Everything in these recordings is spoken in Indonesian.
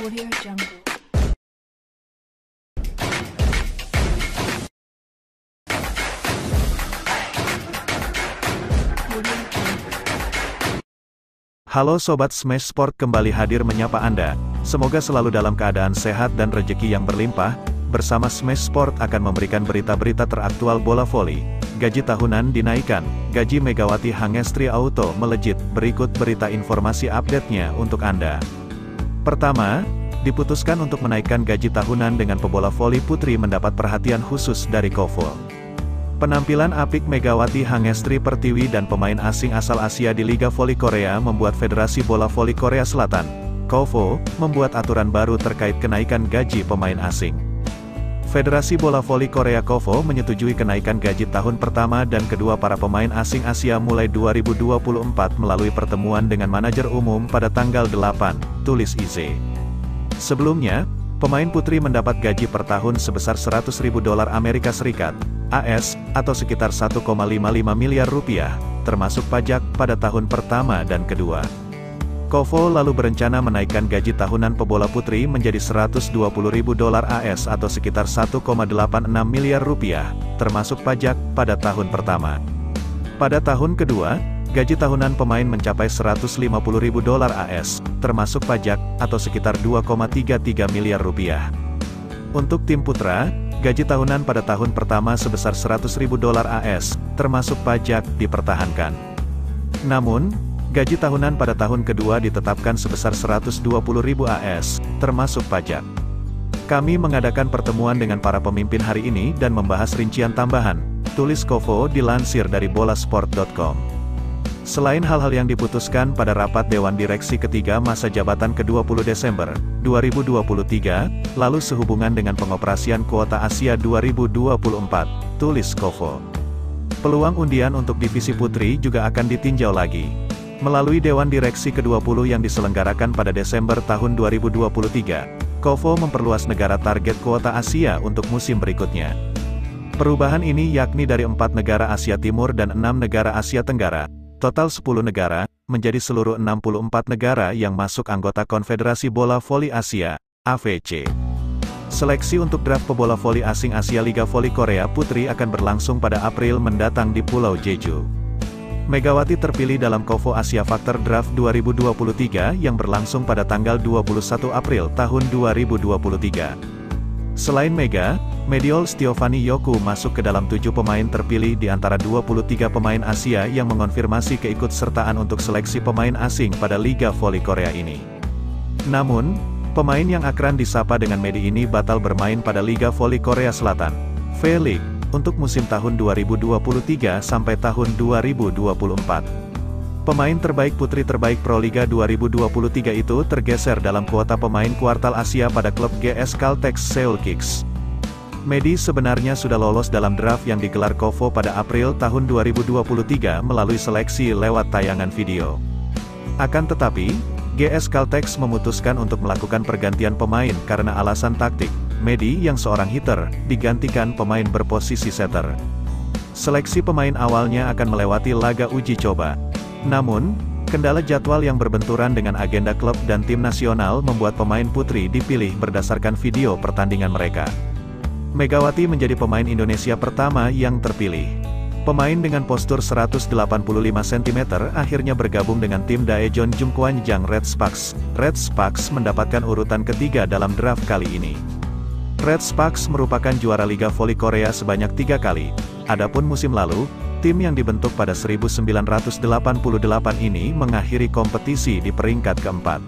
Audio Jungle. Halo Sobat Smash Sport, kembali hadir menyapa Anda. Semoga selalu dalam keadaan sehat dan rezeki yang berlimpah. Bersama Smash Sport akan memberikan berita-berita teraktual bola voli. Gaji tahunan dinaikkan, gaji Megawati Hangestri Auto melejit. Berikut berita informasi update-nya untuk Anda. Pertama, diputuskan untuk menaikkan gaji tahunan dengan pebola voli putri mendapat perhatian khusus dari KOFO. Penampilan apik Megawati Hangestri Pertiwi dan pemain asing asal Asia di Liga Voli Korea membuat Federasi Bola Voli Korea Selatan, KOFO, membuat aturan baru terkait kenaikan gaji pemain asing. Federasi Bola Voli Korea KOFO menyetujui kenaikan gaji tahun pertama dan kedua para pemain asing Asia mulai 2024 melalui pertemuan dengan manajer umum pada tanggal 8, tulis IZ. Sebelumnya, pemain putri mendapat gaji per tahun sebesar $100.000 Amerika Serikat, AS, atau sekitar 1,55 miliar rupiah, termasuk pajak, pada tahun pertama dan kedua. KOFO lalu berencana menaikkan gaji tahunan pebola putri menjadi $120.000 AS atau sekitar 1,86 miliar rupiah, termasuk pajak, pada tahun pertama. Pada tahun kedua, gaji tahunan pemain mencapai $150.000 AS, termasuk pajak, atau sekitar 2,33 miliar rupiah. Untuk tim putra, gaji tahunan pada tahun pertama sebesar $100.000 AS, termasuk pajak, dipertahankan. Namun, gaji tahunan pada tahun kedua ditetapkan sebesar $120.000 AS, termasuk pajak. Kami mengadakan pertemuan dengan para pemimpin hari ini dan membahas rincian tambahan, tulis KOFO dilansir dari bolasport.com. Selain hal-hal yang diputuskan pada rapat Dewan Direksi ketiga masa jabatan ke-20 Desember 2023, lalu sehubungan dengan pengoperasian kuota Asia 2024, tulis KOFO. Peluang undian untuk divisi putri juga akan ditinjau lagi. Melalui Dewan Direksi ke-20 yang diselenggarakan pada Desember tahun 2023, KOFO memperluas negara target kuota Asia untuk musim berikutnya. Perubahan ini yakni dari 4 negara Asia Timur dan 6 negara Asia Tenggara, total 10 negara, menjadi seluruh 64 negara yang masuk anggota Konfederasi Bola Voli Asia, AVC. Seleksi untuk draft pebola voli asing Asia Liga Voli Korea Putri akan berlangsung pada April mendatang di Pulau Jeju. Megawati terpilih dalam KOFO Asia Factor Draft 2023 yang berlangsung pada tanggal 21 April tahun 2023. Selain Mega, Mediol Stiovani Yoku masuk ke dalam 7 pemain terpilih di antara 23 pemain Asia yang mengonfirmasi keikutsertaan untuk seleksi pemain asing pada Liga Voli Korea ini. Namun, pemain yang akrab disapa dengan Medi ini batal bermain pada Liga Voli Korea Selatan, V-League, untuk musim tahun 2023 sampai tahun 2024. Pemain terbaik putri terbaik Proliga 2023 itu tergeser dalam kuota pemain kuartal Asia pada klub GS Caltex Seoul Kicks. Medi sebenarnya sudah lolos dalam draft yang digelar KOFO pada April tahun 2023 melalui seleksi lewat tayangan video. Akan tetapi, GS Caltex memutuskan untuk melakukan pergantian pemain karena alasan taktik. Medi yang seorang hitter, digantikan pemain berposisi setter. Seleksi pemain awalnya akan melewati laga uji coba. Namun, kendala jadwal yang berbenturan dengan agenda klub dan tim nasional membuat pemain putri dipilih berdasarkan video pertandingan mereka. Megawati menjadi pemain Indonesia pertama yang terpilih. Pemain dengan postur 185 cm akhirnya bergabung dengan tim Daejeon Jungkwanjang Red Sparks. Red Sparks mendapatkan urutan ketiga dalam draft kali ini. Red Sparks merupakan juara Liga Voli Korea sebanyak 3 kali. Adapun musim lalu, tim yang dibentuk pada 1988 ini mengakhiri kompetisi di peringkat keempat.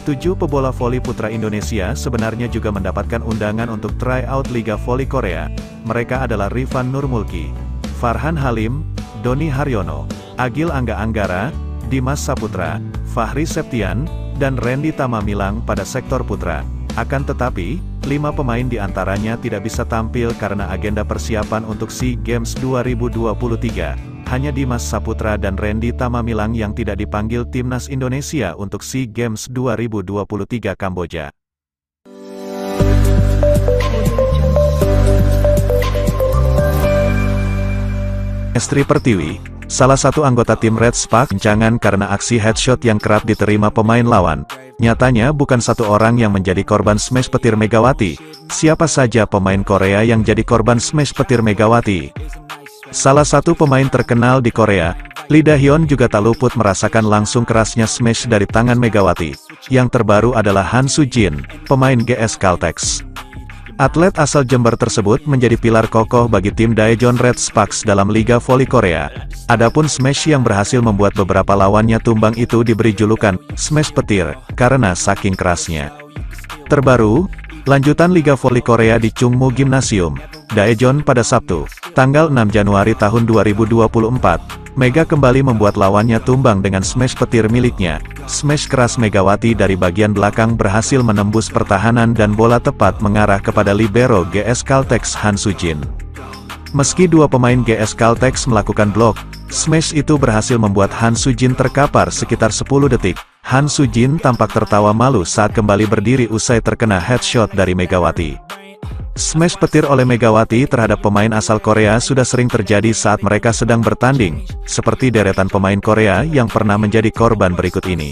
7 pebola voli putra Indonesia sebenarnya juga mendapatkan undangan untuk tryout Liga Voli Korea. Mereka adalah Rifan Nurmulki, Farhan Halim, Doni Haryono, Agil Angga Anggara, Dimas Saputra, Fahri Septian, dan Randy Tamamilang pada sektor putra. Akan tetapi, 5 pemain diantaranya tidak bisa tampil karena agenda persiapan untuk SEA Games 2023. Hanya Dimas Saputra dan Randy Tamamilang yang tidak dipanggil timnas Indonesia untuk SEA Games 2023 Kamboja. Hangestri Pertiwi, salah satu anggota tim Red Sparks, goncangan karena aksi headshot yang kerap diterima pemain lawan. Nyatanya bukan satu orang yang menjadi korban smash petir Megawati. Siapa saja pemain Korea yang jadi korban smash petir Megawati? Salah satu pemain terkenal di Korea, Lee Da-hyun juga tak luput merasakan langsung kerasnya smash dari tangan Megawati. Yang terbaru adalah Han Soo-jin, pemain GS Caltex. Atlet asal Jember tersebut menjadi pilar kokoh bagi tim Daejeon Red Sparks dalam Liga Voli Korea. Adapun smash yang berhasil membuat beberapa lawannya tumbang itu diberi julukan smash petir karena saking kerasnya. Terbaru, lanjutan Liga Voli Korea di Chungmu Gymnasium, Daejeon pada Sabtu, tanggal 6 Januari tahun 2024. Mega kembali membuat lawannya tumbang dengan smash petir miliknya. Smash keras Megawati dari bagian belakang berhasil menembus pertahanan dan bola tepat mengarah kepada libero GS Caltex Han Soo-jin. Meski dua pemain GS Caltex melakukan blok, smash itu berhasil membuat Han Soo-jin terkapar sekitar 10 detik. Han Soo-jin tampak tertawa malu saat kembali berdiri usai terkena headshot dari Megawati. Smash petir oleh Megawati terhadap pemain asal Korea sudah sering terjadi saat mereka sedang bertanding, seperti deretan pemain Korea yang pernah menjadi korban berikut ini.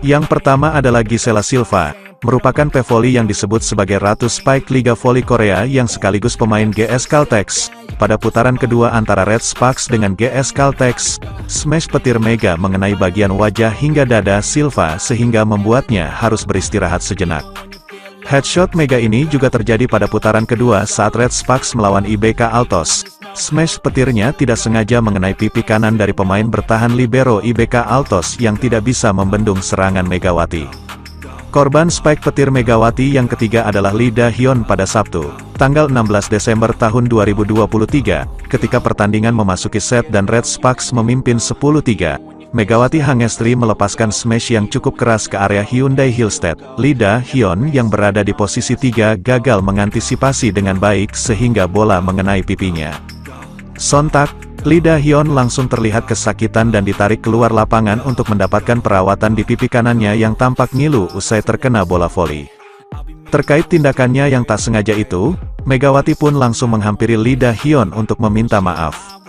Yang pertama adalah Gisela Silva, merupakan pevoli yang disebut sebagai Ratu Spike Liga Voli Korea yang sekaligus pemain GS Caltex. Pada putaran kedua antara Red Sparks dengan GS Caltex, smash petir Mega mengenai bagian wajah hingga dada Silva sehingga membuatnya harus beristirahat sejenak. Headshot Mega ini juga terjadi pada putaran kedua saat Red Sparks melawan IBK Altos. Smash petirnya tidak sengaja mengenai pipi kanan dari pemain bertahan libero IBK Altos yang tidak bisa membendung serangan Megawati. Korban spike petir Megawati yang ketiga adalah Lee Da-hyun pada Sabtu, tanggal 16 Desember tahun 2023, ketika pertandingan memasuki set dan Red Sparks memimpin 10-3. Megawati Hangestri melepaskan smash yang cukup keras ke area Hyundai Hillstead. Lee Da-hyun yang berada di posisi 3 gagal mengantisipasi dengan baik sehingga bola mengenai pipinya. Sontak, Lee Da-hyun langsung terlihat kesakitan dan ditarik keluar lapangan untuk mendapatkan perawatan di pipi kanannya yang tampak ngilu usai terkena bola voli. Terkait tindakannya yang tak sengaja itu, Megawati pun langsung menghampiri Lee Da-hyun untuk meminta maaf.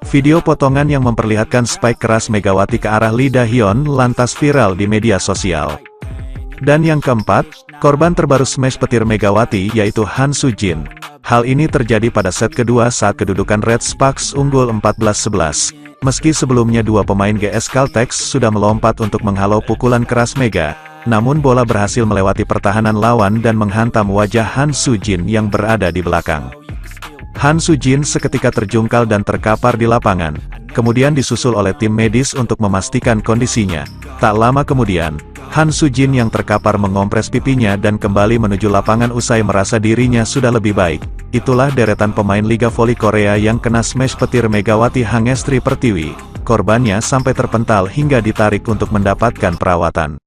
Video potongan yang memperlihatkan spike keras Megawati ke arah Lee Da-hyun lantas viral di media sosial. Dan yang keempat, korban terbaru smash petir Megawati yaitu Han Soo-jin. Hal ini terjadi pada set kedua saat kedudukan Red Sparks unggul 14-11. Meski sebelumnya dua pemain GS Caltex sudah melompat untuk menghalau pukulan keras Mega, namun bola berhasil melewati pertahanan lawan dan menghantam wajah Han Soo-jin yang berada di belakang. Han Soo-jin seketika terjungkal dan terkapar di lapangan, kemudian disusul oleh tim medis untuk memastikan kondisinya. Tak lama kemudian, Han Soo-jin yang terkapar mengompres pipinya dan kembali menuju lapangan usai merasa dirinya sudah lebih baik. Itulah deretan pemain Liga Voli Korea yang kena smash petir Megawati Hangestri Pertiwi. Korbannya sampai terpental hingga ditarik untuk mendapatkan perawatan.